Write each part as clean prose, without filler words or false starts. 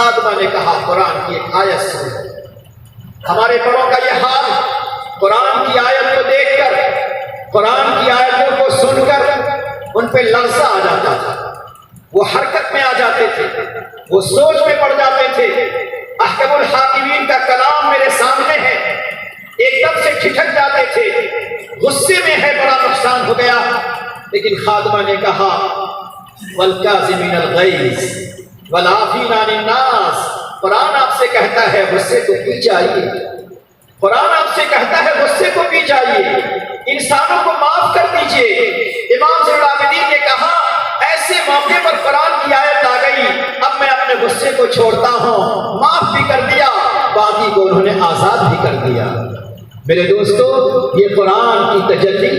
خادمہ نے کہا قرآن کی ایک آیت سنو۔ ہمارے بڑوں کا یہ حال، قرآن کی آیت کو دیکھ کر، قرآن کی آیتوں کو سن کر ان پہ لرزہ آ جاتا تھا، وہ حرکت میں آ جاتے تھے، وہ سوچ میں پڑ جاتے تھے۔ احکم الحاکمین کا کلام میرے سامنے ہے، ایک دم سے ٹھٹک جاتے تھے، غصے میں ہے، بڑا نقصان ہو گیا۔ لیکن خادمہ نے کہا والکاظمین الغیظ والعافین عن الناس، قرآن آپ سے کہتا ہے غصے کو پی جائیے، قرآن آپ سے کہتا ہے غصے کو پی جائیے، انسانوں کو معاف کر دیجئے۔ امام زین العابدین نے کہا ایسے موقع پر قرآن کی آیت آ گئی، اب میں اپنے غصے کو چھوڑتا ہوں، معاف بھی کر دیا، باقی کو انہوں نے آزاد بھی کر دیا۔ میرے دوستو، یہ قرآن کی تجلی،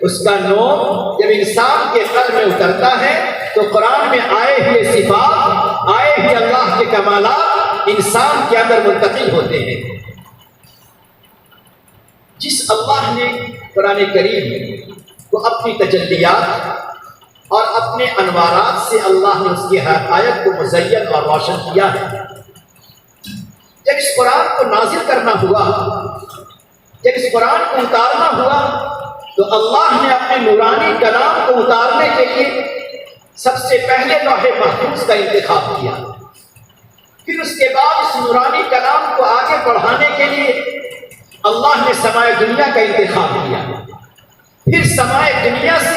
اس کا نور جب انسان کے قلب میں اترتا ہے تو قرآن میں آئے ہوئے صفات، آئے ہوئے اللہ کے کمالات انسان کے اندر منتقل ہوتے ہیں۔ جس اللہ نے قرآن کریم کو اپنی تجلیات اور اپنے انوارات سے اللہ نے اس کی آیت کو مزین اور روشن کیا ہے، جب اس قرآن کو نازل کرنا ہوا، جب اس قرآن کو اتارنا ہوا، تو اللہ نے اپنے نورانی کلام کو اتارنے کے لیے سب سے پہلے لوح محفوظ کا انتخاب کیا، پھر اس کے بعد اس نورانی کلام کو آگے بڑھانے کے لیے اللہ نے سمائے دنیا کا انتخاب کیا، پھر سمائے دنیا سے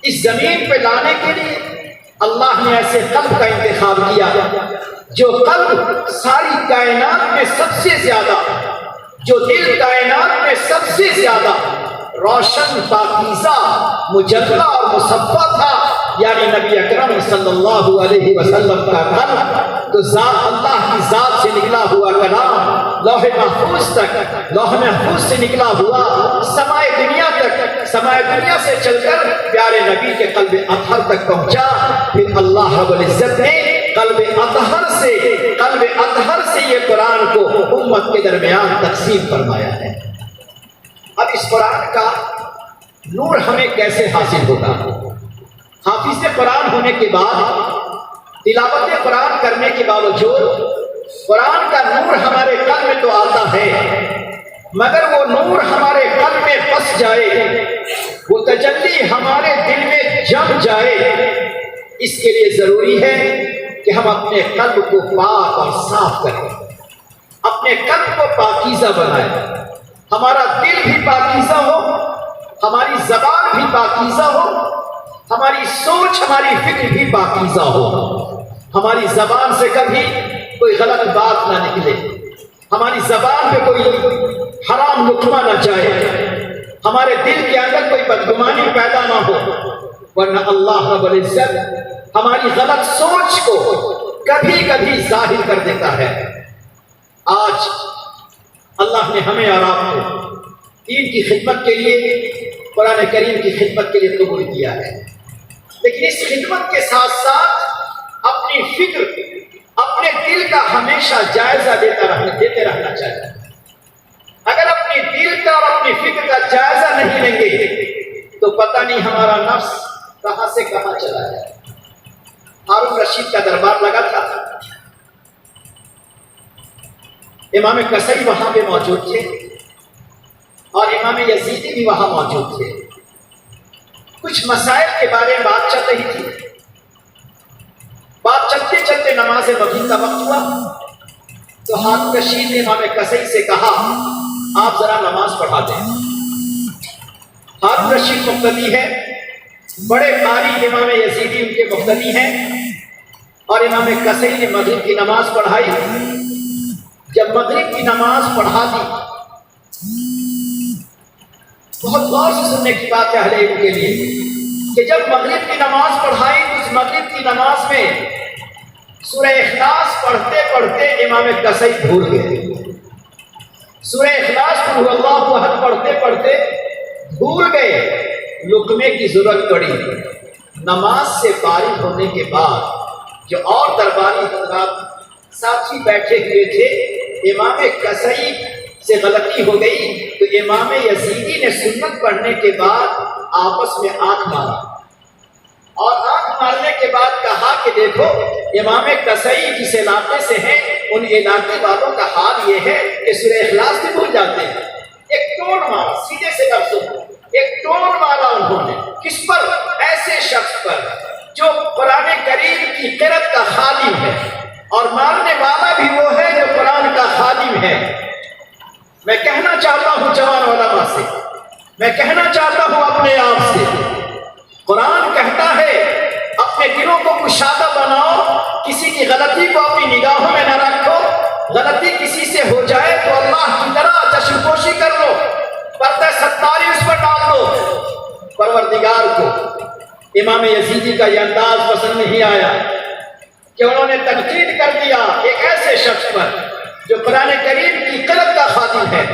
اس زمین پہ لانے کے لیے اللہ نے ایسے قلب کا انتخاب کیا جو قلب ساری کائنات میں سب سے زیادہ، جو دل کائنات میں سب سے زیادہ روشن، پاکیزہ، مجلہ اور مصفہ تھا، یعنی نبی اکرم صلی اللہ علیہ وسلم کا قلب۔ تو ذات اللہ کی ذات سے نکلا ہوا کلام لوح محفوظ تک، لوح محفوظ سے نکلا ہوا سمائے دنیا تک، سمائے دنیا سے چل کر پیارے نبی کے قلب اطہر تک پہنچا۔ پھر اللہ رب العزت نے قلب اطہر سے یہ قرآن کو امت کے درمیان تقسیم فرمایا ہے۔ اب اس قرآن کا نور ہمیں کیسے حاصل ہوگا؟ حافظ قرآن ہونے کے بعد، تلاوت قرآن کرنے کے باوجود قرآن کا نور ہمارے قلب میں تو آتا ہے، مگر وہ نور ہمارے قلب میں بس جائے، وہ تجلی ہمارے دل میں جم جائے، اس کے لیے ضروری ہے کہ ہم اپنے قلب کو پاک اور صاف کریں، اپنے قلب کو پاکیزہ بنائیں، ہمارا دل بھی پاکیزہ ہو، ہماری زبان بھی پاکیزہ ہو، ہماری سوچ، ہماری فکر بھی پاکیزہ ہو، ہماری زبان سے کبھی کوئی غلط بات نہ نکلے، ہماری زبان پہ کوئی حرام لقمہ نہ جائے، ہمارے دل کے اندر کوئی بدگمانی پیدا نہ ہو، ورنہ اللہ رب العزت ہماری غلط سوچ کو کبھی کبھی ظاہر کر دیتا ہے۔ آج اللہ نے ہمیں اور آپ کو دین کی خدمت کے لیے، قرآن کریم کی خدمت کے لیے قبول کیا ہے، لیکن اس خدمت کے ساتھ ساتھ اپنی فکر، اپنے دل کا ہمیشہ جائزہ دیتے رہنا چاہیے۔ اگر اپنی دل کا اور اپنی فکر کا جائزہ نہیں لیں گے تو پتہ نہیں ہمارا نفس کہاں سے کہاں چلا جائے۔ ہارون رشید کا دربار لگا تھا، امام کسری وہاں پہ موجود تھے اور امام یزیدی بھی وہاں موجود تھے۔ کچھ مسائل کے بارے میں بات چل رہی تھی، بات چلتے چلتے نماز مغرب کا وقت ہوا تو ہارون رشید نے امام کسری سے کہا آپ ذرا نماز پڑھا دیں۔ ہارون رشید مقتدی ہے، بڑے قاری امام یزیدی ان کے مقتدی ہیں، اور امام کسری نے مغرب کی نماز پڑھائی۔ جب مغرب کی نماز پڑھا دی، بہت غور سے سننے کی بات ہے اہل علم کے لیے کہ جب مغرب کی نماز پڑھائی تو اس مغرب کی نماز میں سورہ اخلاص پڑھتے پڑھتے امام کسری بھول گئے۔ سورہ اخلاص قل هو اللہ احد پڑھتے پڑھتے بھول گئے، لقمے کی ضرورت پڑی۔ نماز سے فارغ ہونے کے بعد جو اور درباری حضرات ساتھی بیٹھے ہوئے تھے، امام کسری سے غلطی ہو گئی تو امام یزیدی نے سنت پڑھنے کے بعد آپس میں آنکھ مارا، اور آنکھ مارنے کے بعد کہا کہ دیکھو امام کسائی جس علاقے سے ہیں ان علاقے والوں کا حال یہ ہے کہ سورہ اخلاص بھی بھول جاتے ہیں. ایک ٹون مارا، سیدھے سے لفظوں ایک ٹون مارا انہوں نے. کس پر؟ ایسے شخص پر جو قرآن کریم کی قرأت کا خادم ہے، اور مارنے والا بھی وہ ہے جو قرآن کا خادم ہے. میں کہنا چاہتا ہوں جوان علماء سے، میں کہنا چاہتا ہوں اپنے آپ سے، قرآن کہتا ہے اپنے دلوں کو کشادہ بناؤ، کسی کی غلطی کو اپنی نگاہوں میں نہ رکھو. غلطی کسی سے ہو جائے تو اللہ کی طرح چشم پوشی کر لو، پردہ ستاری اس پر ڈال دو. پروردگار کو امام یزیدی کا یہ انداز پسند نہیں آیا کہ انہوں نے تنقید کر دیا ایک ایسے شخص پر جو قرآن کریم کی قرأت کا خادم ہے.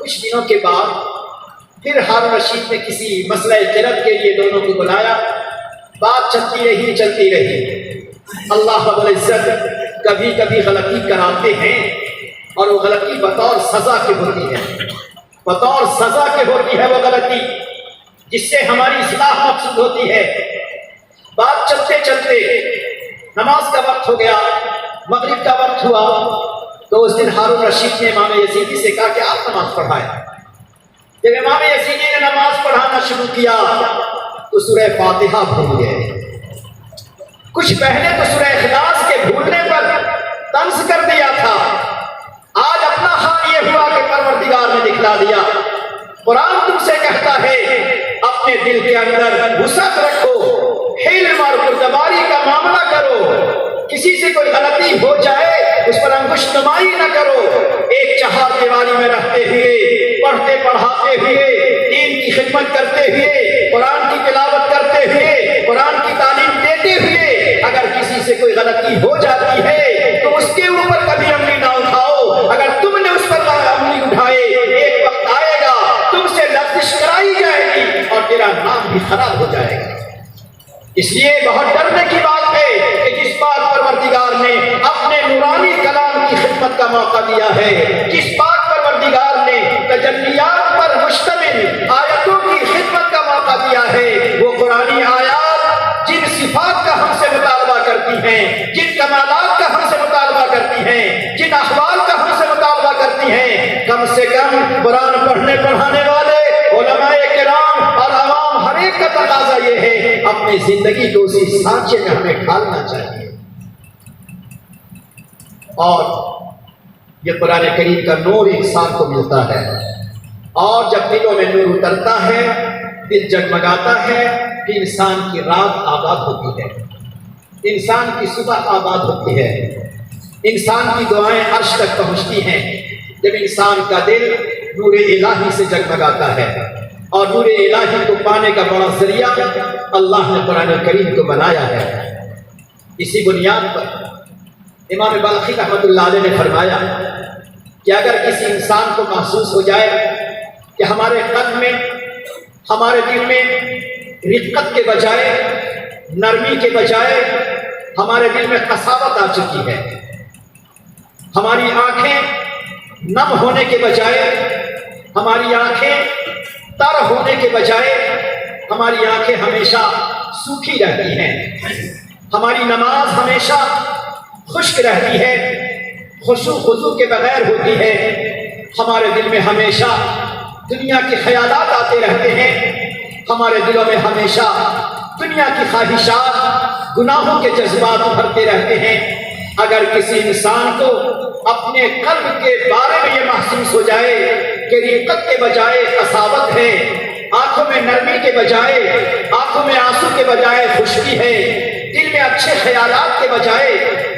کچھ دنوں کے بعد پھر ہارون رشید نے کسی مسئلہ قرأت کے لیے دونوں کو بلایا. بات چلتی رہی. اللہ رب العزت کبھی کبھی غلطی کراتے ہیں اور وہ غلطی بطور سزا کی ہوتی ہے، بطور سزا کی ہوتی ہے وہ غلطی جس سے ہماری اصلاح مقصود ہوتی ہے. بات چلتے نماز کا وقت ہو گیا، مغرب کا وقت ہوا، تو اس دن ہارون رشید نے امام یزیدی سے کہا کہ آپ نماز پڑھائیں. جب امام یزیدی نے نماز پڑھانا شروع کیا تو سورہ فاتحہ بھول گئے. کچھ پہلے تو سورہ اخلاص کے بھولنے پر طنز کر دیا تھا، آج اپنا حال یہ ہوا کہ پروردگار نے دکھلا دیا. قرآن تم سے کہتا ہے اپنے دل کے اندر وسعت رکھو، حلم اور بردباری کا معاملہ کرو. کسی سے کوئی غلطی ہو جائے اس پر انگشت نمائی نہ کرو. ایک چہار دیواری میں رہتے ہوئے، پڑھتے پڑھاتے ہوئے، دین کی خدمت کرتے ہوئے، قرآن کی تلاوت کرتے ہوئے، قرآن کی تعلیم دیتے ہوئے اگر کسی سے کوئی غلطی ہو جاتی ہے تو اس کے اوپر کبھی انگلی نہ اٹھاؤ. اگر تم نے اس پر انگلی اٹھائے ایک وقت آئے گا تم سے لغزش کرائی جائے گی اور تیرا نام بھی خراب ہو جائے گا. اس لیے بہت ڈرنے کی بات ہے کہ جس بات پروردگار نے اپنے نورانی کلام کی خدمت کا موقع دیا ہے، جس بات پروردگار نے تجلیات پر مشتمل آیتوں کی خدمت کا موقع دیا ہے، وہ قرآنی آیات جن صفات کا ہم سے مطالبہ کرتی ہیں، جن کمالات کا ہم سے مطالبہ کرتی ہیں، جن احوال کا ہم سے مطالبہ کرتی ہیں، کم سے کم قرآن پڑھنے پڑھانے والے علماء کرام اور عوام ہر ایک کا تقاضا یہ ہے اپنی زندگی کو اسی سانچے میں ہمیں ڈھالنا چاہیے. اور یہ قرآن کریم کا نور انسان کو ملتا ہے، اور جب دلوں میں نور اترتا ہے، دل جگمگاتا ہے، کہ انسان کی رات آباد ہوتی ہے، انسان کی صبح آباد ہوتی ہے، انسان کی دعائیں عرش تک پہنچتی ہیں جب انسان کا دل نور الہی سے جگمگاتا ہے. اور نور الہی کو پانے کا بڑا ذریعہ اللہ نے قرآن کریم کو بنایا ہے. اسی بنیاد پر امام بلخی رحمۃ اللہ علیہ نے فرمایا کہ اگر کسی انسان کو محسوس ہو جائے کہ ہمارے قلب میں، ہمارے دل میں رقت کے بجائے، نرمی کے بجائے ہمارے دل میں قساوت آ چکی ہے، ہماری آنکھیں نم ہونے کے بجائے، ہماری آنکھیں تر ہونے کے بجائے ہماری آنکھیں ہمیشہ سوکھی رہتی ہیں، ہماری نماز ہمیشہ خشک رہتی ہے، خشوع خضوع کے بغیر ہوتی ہے، ہمارے دل میں ہمیشہ دنیا کے خیالات آتے رہتے ہیں، ہمارے دلوں میں ہمیشہ دنیا کی خواہشات، گناہوں کے جذبات ابھرتے رہتے ہیں. اگر کسی انسان کو اپنے قلب کے بارے میں یہ محسوس ہو جائے کہ رقت کے بجائے قساوت ہے، آنکھوں میں نرمی کے بجائے، آنکھوں میں آنسو کے بجائے خشکی ہے، دل میں اچھے خیالات کے بجائے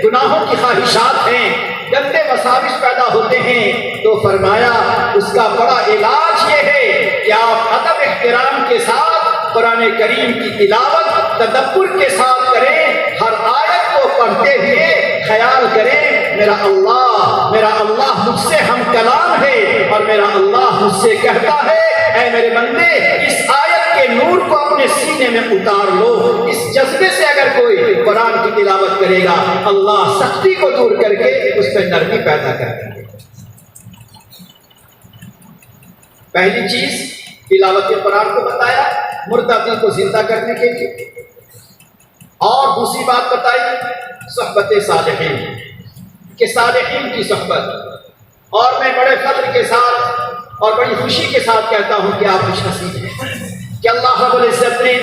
گناہوں کی خواہشات ہیں، گندے وساوس پیدا ہوتے ہیں، تو فرمایا اس کا بڑا علاج یہ ہے کہ آپ ادب احترام کے ساتھ قرآن کریم کی تلاوت تدبر کے ساتھ کریں. ہر آیت کو پڑھتے ہوئے خیال کریں میرا اللہ مجھ سے ہم کلام ہے، اور میرا اللہ مجھ سے کہتا ہے اے میرے بندے اس آیت کے نور کو اپنے سینے میں اتار لو. اس جذبے سے اگر کوئی قرآن کی تلاوت کرے گا اللہ سختی کو دور کر کے اس پہ نرمی پیدا کر دیں گے. پہلی چیز تلاوت قرآن کو بتایا مردہ دل کو زندہ کرنے کے لیے. اور دوسری بات بتائی صحبت صالحین کہ صالحین کی صحبت، اور میں بڑے فخر کے ساتھ اور بڑی خوشی کے ساتھ کہتا ہوں کہ آپ خوش نصیب ہیں کہ اللہ رب العزت نے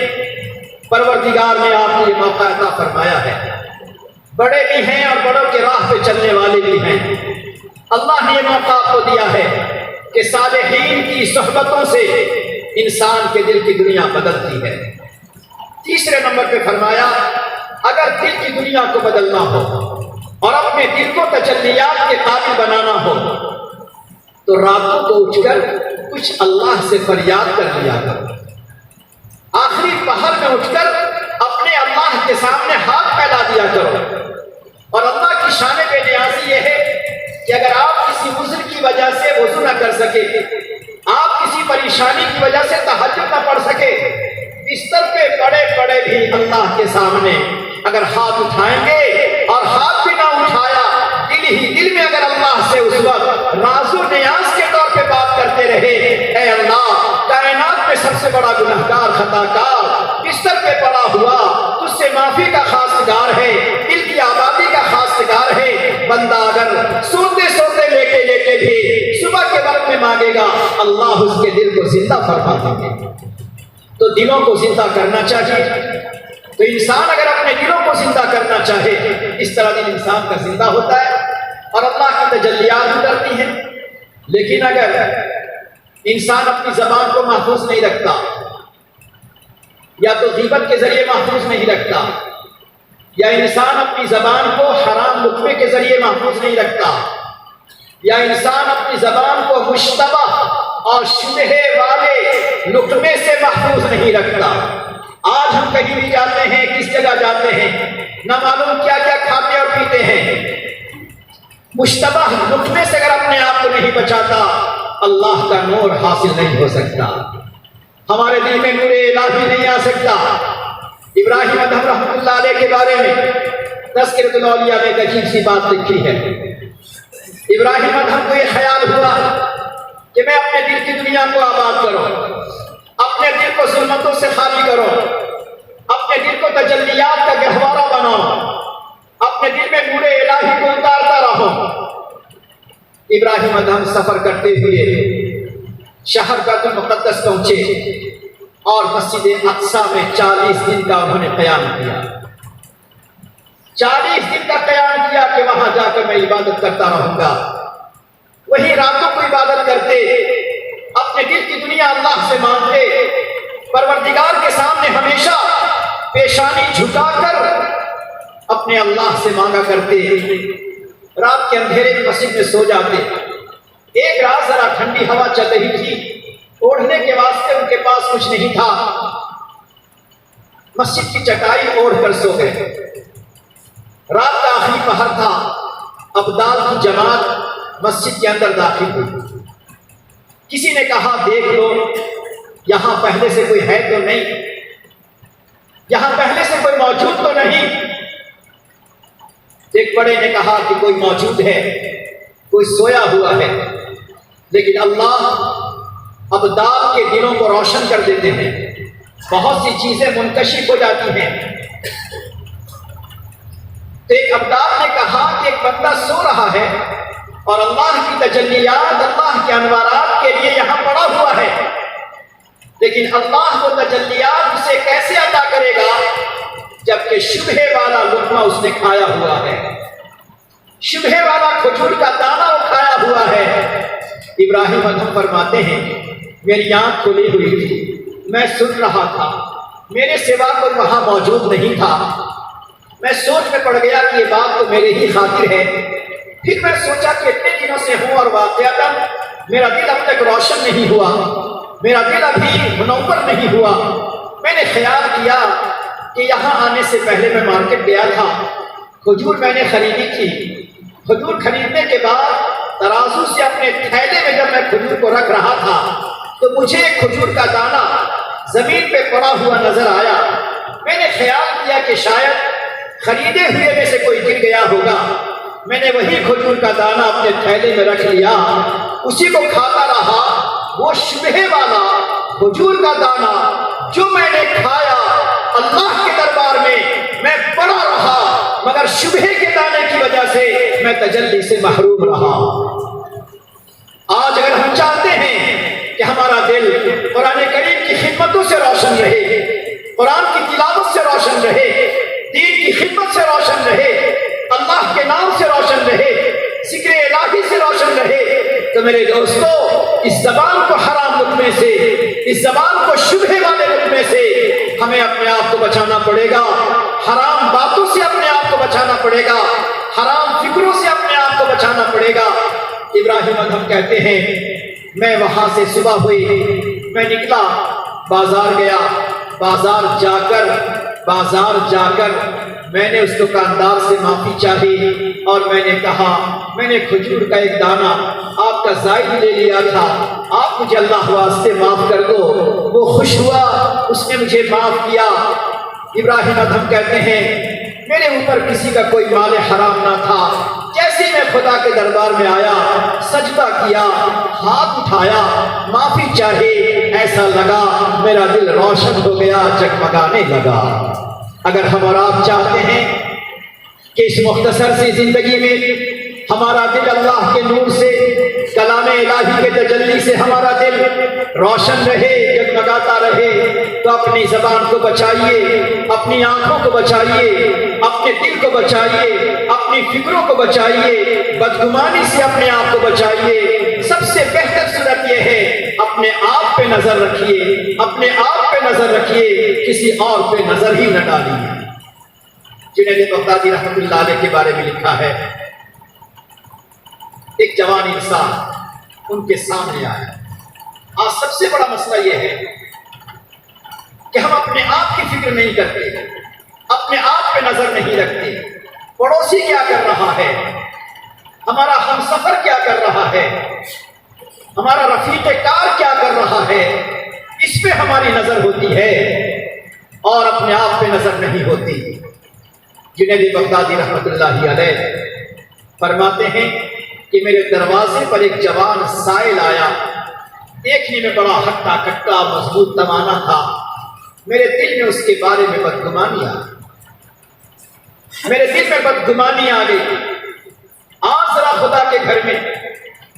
پروردگار نے آپ کو یہ موقع عطا فرمایا ہے۔ بڑے بھی ہیں اور بڑوں کے راہ پہ چلنے والے بھی ہیں، اللہ نے یہ موقع آپ کو دیا ہے کہ صالحین کی صحبتوں سے انسان کے دل کی دنیا بدلتی ہے۔ تیسرے نمبر پہ فرمایا اگر دل کی دنیا کو بدلنا ہو اور اپنے دل کو تجلیات کے قابل بنانا ہو تو راتوں کو اٹھ کر کچھ اللہ سے فریاد کر لیا کرو، آخری پہر میں اٹھ کر اپنے اللہ کے سامنے ہاتھ پھیلا دیا کرو۔ اور اللہ کی شان بے نیازی یہ ہے کہ اگر آپ کسی عذر کی وجہ سے وضو نہ کر سکے، آپ کسی پریشانی کی وجہ سے تہجد نہ پڑھ سکے، بستر پہ پڑے پڑے بھی اللہ کے سامنے اگر ہاتھ اٹھائیں گے اور ہاتھ بھی نہ اٹھایا، دل ہی دل میں اگر اللہ سے اس وقت راز و نیاز کے طور پہ بات کرتے رہے، اے اللہ کائنات میں سب سے بڑا گنہگار خطا کار بستر پہ پڑا ہوا تجھ سے معافی کا خواستگار ہے، دل کی آبادی کا خواستگار ہے، بندہ اگر سوتے سوتے لیٹے لیٹے بھی صبح کے وقت میں مانگے گا اللہ اس کے دل کو زندہ فرما دیں گے۔ تو دلوں کو زندہ کرنا چاہیے، تو انسان اگر اپنے دلوں کو زندہ کرنا چاہے اس طرح دل انسان کا زندہ ہوتا ہے اور اللہ کی تجلیات اترتی ہیں۔ لیکن اگر انسان اپنی زبان کو محفوظ نہیں رکھتا، یا تو غیبت کے ذریعے محفوظ نہیں رکھتا، یا انسان اپنی زبان کو حرام لقمے کے ذریعے محفوظ نہیں رکھتا، یا انسان اپنی زبان کو مشتبہ اور شبہے والے لقمے سے محفوظ نہیں رکھتا، آج ہم کہیں بھی جاتے ہیں، کس جگہ جاتے ہیں، نہ معلوم کیا کیا کھاتے اور پیتے ہیں، مشتبہ لقمے سے اگر اپنے آپ کو نہیں بچاتا اللہ کا نور حاصل نہیں ہو سکتا، ہمارے دل میں نور الہی نہیں آ سکتا۔ ابراہیم ادہم رحمۃ اللہ علیہ کے بارے میں تذکرۃ الاولیاء میں ایک عجیب سی بات لکھی ہے۔ ابراہیم ادہم کو یہ خیال ہوا کہ میں اپنے دل کی دنیا کو آباد کروں، اپنے دل کو ظلمتوں سے خالی کروں، اپنے دل کو تجلیات کا گہوارہ بناؤں، اپنے دل میں نور الہی کو اتارتا رہوں۔ ابراہیم ادہم سفر کرتے ہوئے شہر بیت المقدس پہنچے اور مسجد اقصیٰ میں 40 دن کا انہوں نے قیام کیا، 40 دن کا قیام کیا کہ وہاں جا کر میں عبادت کرتا رہوں گا۔ وہی راتوں کو عبادت کرتے، اپنے دل کی دنیا اللہ سے مانگتے، پروردگار کے سامنے ہمیشہ پیشانی جھکا کر اپنے اللہ سے مانگا کرتے، رات کے اندھیرے میں مسجد میں سو جاتے۔ ایک رات ذرا ٹھنڈی ہوا چل رہی تھی، اوڑھنے کے واسطے ان کے پاس کچھ نہیں تھا، مسجد کی چٹائی اوڑھ کر سو گئے۔ رات کا آخری پہر تھا، ابدال کی جماعت مسجد کے اندر داخل ہوئی۔ کسی نے کہا دیکھ لو یہاں پہلے سے کوئی ہے تو نہیں، یہاں پہلے سے کوئی موجود تو نہیں۔ ایک بڑے نے کہا کہ کوئی موجود ہے، کوئی سویا ہوا ہے، لیکن اللہ ابدال کے دلوں کو روشن کر دیتے ہیں، بہت سی چیزیں منکشف ہو جاتی ہیں۔ تو ایک ابدال نے کہا کہ ایک بندہ سو رہا ہے اور اللہ کی تجلیات، اللہ کے انوارات کے لیے یہاں پڑا ہوا ہے، لیکن اللہ کو تجلیات اسے کیسے عطا کرے گا جبکہ شبہے والا لقمہ اس نے کھایا ہوا ہے، شبہے والا کھجور کا دانہ وہ کھایا ہوا ہے۔ ابراہیم ادہم فرماتے ہیں میری آنکھ کھلی ہوئی تھی، میں سن رہا تھا، میرے سوا کوئی وہاں موجود نہیں تھا، میں سوچ میں پڑ گیا کہ یہ بات تو میرے ہی خاطر ہے۔ پھر میں سوچا کہ اتنے دنوں سے ہوں اور واقعتاً میرا دل اب تک روشن نہیں ہوا، میرا دل ابھی منور نہیں ہوا۔ میں نے خیال کیا کہ یہاں آنے سے پہلے میں مارکیٹ گیا تھا، کھجور میں نے خریدی تھی، کھجور خریدنے کے بعد ترازو سے اپنے تھیلے میں جب میں کھجور کو رکھ رہا تھا تو مجھے ایک کھجور کا دانہ زمین پہ پڑا ہوا نظر آیا۔ میں نے خیال کیا کہ شاید خریدے ہوئے میں سے کوئی گر گیا ہوگا۔ میں نے وہی کھجور کا دانہ اپنے تھیلے میں رکھ لیا، اسی کو کھاتا رہا۔ وہ شبہے والا کھجور کا دانہ جو میں نے کھایا، اللہ کے دربار میں میں مگر شبہے کے دانے کی وجہ سے میں تجلی سے محروم رہا۔ آج اگر ہم چاہتے ہیں کہ ہمارا دل قرآن کریم کی خدمتوں سے روشن رہے، قرآن کی تلاوت سے روشن رہے، دین کی خدمت سے روشن رہے، اللہ کے نام سے روشن رہے، ذکر الہی سے روشن رہے، تو میرے دوستو اس زبان کو حرام لقمے سے، اس زبان کو شبہے والے لقمے سے ہمیں اپنے آپ کو بچانا پڑے گا، حرام باتوں سے اپنے آپ کو بچانا پڑے گا، حرام فکروں سے اپنے آپ کو بچانا پڑے گا۔ ابراہیم ادہم کہتے ہیں میں وہاں سے صبح ہوئی، میں نکلا، بازار گیا، بازار جا کر میں نے اس دکاندار سے معافی چاہی اور میں نے کہا میں نے کھجور کا ایک دانہ آپ کا زائد لے لیا تھا، آپ مجھے اللہ واسطے معاف کر دو۔ وہ خوش ہوا، اس نے مجھے معاف کیا۔ ابراہیم ادہم کہتے ہیں میرے اوپر کسی کا کوئی مال حرام نہ تھا، جیسے میں خدا کے دربار میں آیا، سجدہ کیا، ہاتھ اٹھایا، معافی چاہی، ایسا لگا میرا دل روشن ہو گیا، جگمگانے لگا۔ اگر ہم اور آپ چاہتے ہیں کہ اس مختصر سی زندگی میں ہمارا دل اللہ کے نور سے، کلام الہی کے تجلی سے ہمارا دل روشن رہے، جگمگاتا رہے، تو اپنی زبان کو بچائیے، اپنی آنکھوں کو بچائیے، اپنے دل کو بچائیے، اپنی فکروں کو بچائیے، بدگمانی سے اپنے آپ کو بچائیے۔ سب سے بہتر صورت یہ ہے اپنے آپ پہ نظر رکھیے، اپنے آپ پہ نظر رکھیے، کسی اور پہ نظر ہی نہ ڈالیے۔ جنید بغدادی رحمۃ اللہ علیہ کے بارے میں لکھا ہے ایک جوان انسان ان کے سامنے آیا۔ آج سب سے بڑا مسئلہ یہ ہے کہ ہم اپنے آپ کی فکر نہیں کرتے، اپنے آپ پہ نظر نہیں رکھتے، پڑوسی کیا کر رہا ہے، ہمارا ہم سفر کیا کر رہا ہے، ہمارا رفیق کار کیا کر رہا ہے، اس پہ ہماری نظر ہوتی ہے اور اپنے آپ پہ نظر نہیں ہوتی۔ جنید بغدادی رحمۃ اللہ علیہ فرماتے ہیں کہ میرے دروازے پر ایک جوان سائل آیا، دیکھنے میں بڑا ہٹا کٹا مضبوط توانا تھا، میرے دل میں اس کے بارے میں بدگمانی آ گئی، میرے دل میں بدگمانی آ گئی۔ آج ذرا خدا کے گھر میں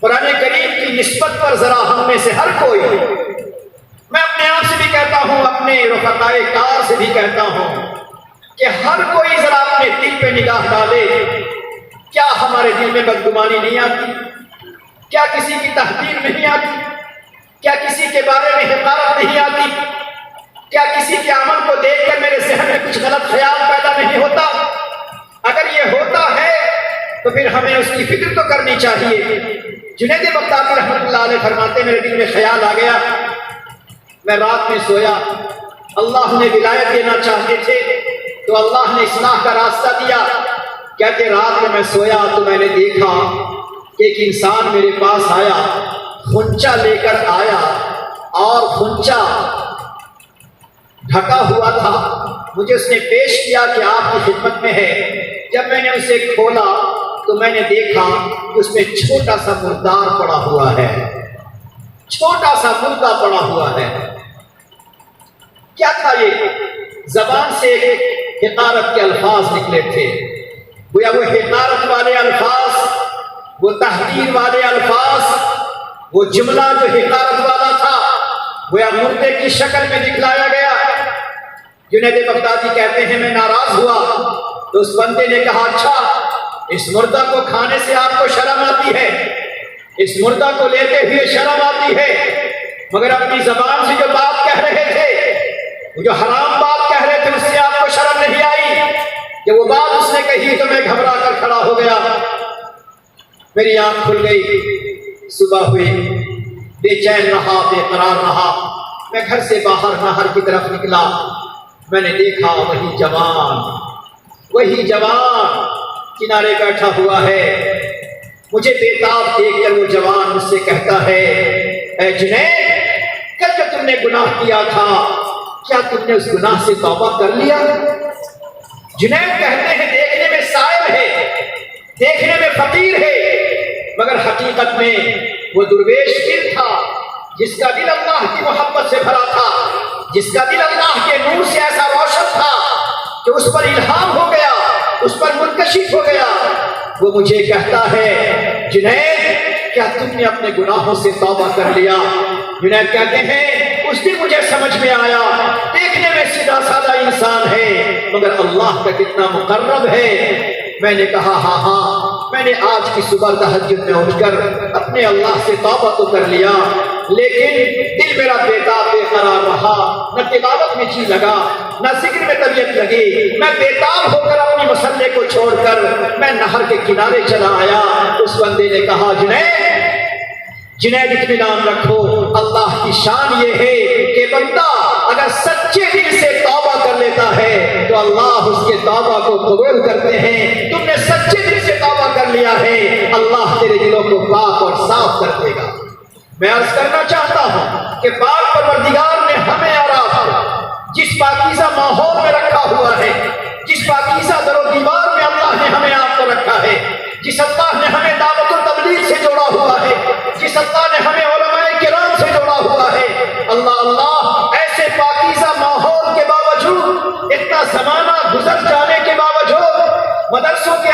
قرآن کریم کی نسبت پر ذرا ہم میں سے ہر کوئی، میں اپنے آپ سے بھی کہتا ہوں، اپنے رفقائے کار سے بھی کہتا ہوں کہ ہر کوئی ذرا اپنے دل پہ نگاہ ڈالے، کیا ہمارے دل میں بدگمانی نہیں آتی؟ کیا کسی کی تحقیر نہیں آتی؟ کیا کسی کے بارے میں حقارت نہیں آتی؟ کیا کسی کے عمل کو دیکھ کر میرے ذہن میں کچھ غلط خیال پیدا نہیں ہوتا؟ اگر یہ ہوتا ہے تو پھر ہمیں اس کی فکر تو کرنی چاہیے۔ جنید بغدادی رحمۃ اللہ علیہ فرماتے میرے دل میں خیال آ گیا، میں رات میں سویا، اللہ نے ولایت دینا چاہتے تھے تو اللہ نے اصلاح کا راستہ دیا۔ کہتے رات میں سویا تو میں نے دیکھا کہ ایک انسان میرے پاس آیا، خنچا لے کر آیا اور خنچا ڈھکا ہوا تھا، مجھے اس نے پیش کیا کہ آپ کی خدمت میں ہے۔ جب میں نے اسے کھولا تو میں نے دیکھا کہ اس میں چھوٹا سا مردار پڑا ہوا ہے، چھوٹا سا مردہ پڑا ہوا ہے۔ کیا تھا یہ؟ زبان سے حقارت کے الفاظ نکلے تھے، گویا وہ حقارت والے الفاظ، وہ تحقیر والے الفاظ، وہ جملہ جو حقارت والا تھا گویا مردے کی شکل میں دکھلایا گیا۔ جنید بغدادی کہتے ہیں میں ناراض ہوا تو اس بندے نے کہا اچھا اس مردہ کو کھانے سے آپ کو شرم آتی ہے، اس مردہ کو لیتے ہوئے شرم آتی ہے، مگر اپنی زبان سے جو بات کہہ رہے تھے، وہ جو حرام بات کہہ رہے تھے، اس سے آپ کو شرم نہیں آئی؟ جب وہ بات اس نے کہی تو میں گھبرا کر کھڑا ہو گیا، میری آنکھ کھل گئی، صبح ہوئی، بے چین رہا، بے قرار رہا۔ میں گھر سے باہر نہر کی طرف نکلا، میں نے دیکھا وہی جوان کنارے بیٹھا ہوا ہے۔ مجھے بےتاب دیکھ کر وہ جوان مجھ سے کہتا ہے اے جنید، کل جو تم نے گناہ کیا تھا کیا تم نے اس گناہ سے توبہ کر لیا؟ جنید کہتے ہیں دیکھنے میں سائل ہے، دیکھنے میں فقیر ہے، مگر حقیقت میں وہ درویش دل تھا جس کا دل اللہ کی محبت سے بھرا تھا، جس کا دل اللہ کے نور سے ایسا روشن تھا کہ اس پر الہام ہو گیا، اس پر منکشف ہو گیا۔ وہ مجھے کہتا ہے جنید کیا تم نے اپنے گناہوں سے توبہ کر لیا؟ جنید کہتے ہیں اس دن مجھے سمجھ میں آیا دیکھنے میں سیدھا سادہ انسان ہے مگر اللہ کا کتنا مقرب ہے۔ میں نے کہا ہاں میں نے آج کی صبح تہجد میں اٹھ کر اپنے اللہ سے توبہ تو کر لیا لیکن دل میرا بیتاب بے قرار رہا، نہ تلاوت میں جی لگا نہ ذکر میں طبیعت لگی۔ میں بیتاب ہو کر اپنی مسلح کو چھوڑ کر میں نہر کے کنارے چلا آیا۔ اس بندے نے کہا جنید اطمینان رکھو، اللہ کی شان یہ ہے کہ بندہ اگر سچے دل سے توبہ کر لیتا ہے تو اللہ اس کے توبہ کو قبول کرتے ہیں۔ تم نے سچے دل سے توبہ کر لیا ہے، اللہ تیرے دلوں کو پاک اور صاف کر دے گا۔ میں عرض کرنا چاہتا ہوں کہ پاک پروردگار نے ہمیں اور آپ کو جس پاکیزہ ماحول میں رکھا ہوا ہے